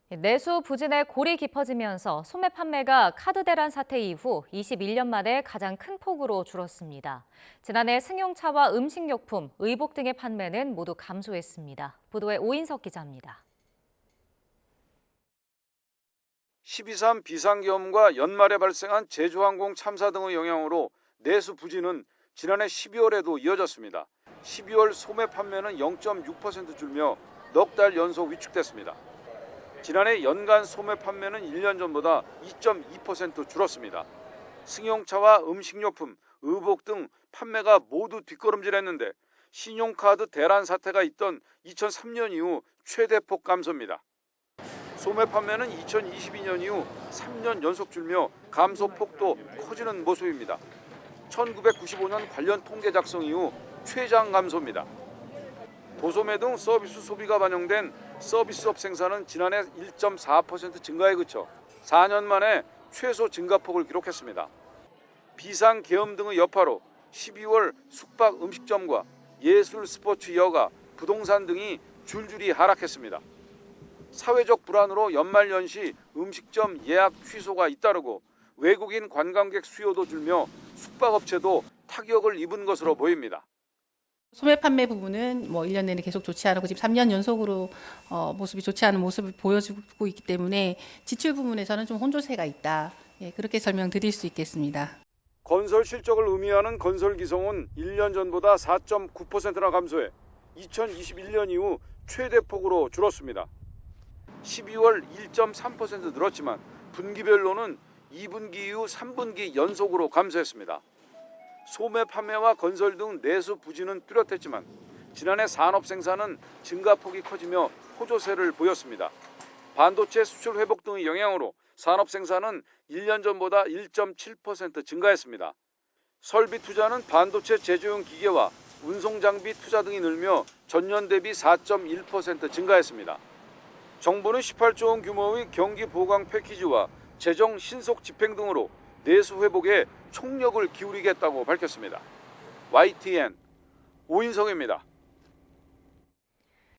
내수 부진의 골이 깊어지면서 소매 판매가 카드 대란 사태 이후 21년 만에 가장 큰 폭으로 줄었습니다. 지난해 승용차와 음식료품, 의복 등의 판매는 모두 감소했습니다. 보도에 오인석 기자입니다. 12.3 비상계엄과 연말에 발생한 제주항공 참사 등의 영향으로 내수 부진은 지난해 12월에도 이어졌습니다. 12월 소매 판매는 0.6% 줄며 넉 달 연속 위축됐습니다. 지난해 연간 소매 판매는 1년 전보다 2.2% 줄었습니다. 승용차와 음식료품, 의복 등 판매가 모두 뒷걸음질했는데 신용카드 대란 사태가 있던 2003년 이후 최대폭 감소입니다. 소매 판매는 2022년 이후 3년 연속 줄며 감소폭도 커지는 모습입니다. 1995년 관련 통계 작성 이후 최장 감소입니다. 도소매 등 서비스 소비가 반영된 서비스업 생산은 지난해 1.4% 증가에 그쳐 4년 만에 최소 증가폭을 기록했습니다. 비상계엄 등의 여파로 12월 숙박 음식점과 예술 스포츠 여가, 부동산 등이 줄줄이 하락했습니다. 사회적 불안으로 연말연시 음식점 예약 취소가 잇따르고 외국인 관광객 수요도 줄며 숙박업체도 타격을 입은 것으로 보입니다. 소매 판매 부분은 1년 내내 계속 좋지 않고 지금 3년 연속으로 모습이 좋지 않은 모습을 보여주고 있기 때문에 지출 부분에서는 좀 혼조세가 있다. 그렇게 설명드릴 수 있겠습니다. 건설 실적을 의미하는 건설 기성은 1년 전보다 4.9%나 감소해 2021년 이후 최대폭으로 줄었습니다. 12월 1.3% 늘었지만 분기별로는 2분기 이후 3분기 연속으로 감소했습니다. 소매 판매와 건설 등 내수 부진은 뚜렷했지만 지난해 산업 생산은 증가폭이 커지며 호조세를 보였습니다. 반도체 수출 회복 등의 영향으로 산업 생산은 1년 전보다 1.7% 증가했습니다. 설비 투자는 반도체 제조용 기계와 운송 장비 투자 등이 늘며 전년 대비 4.1% 증가했습니다. 정부는 18조 원 규모의 경기 보강 패키지와 재정 신속 집행 등으로 내수 회복에 총력을 기울이겠다고 밝혔습니다. YTN 오인성입니다.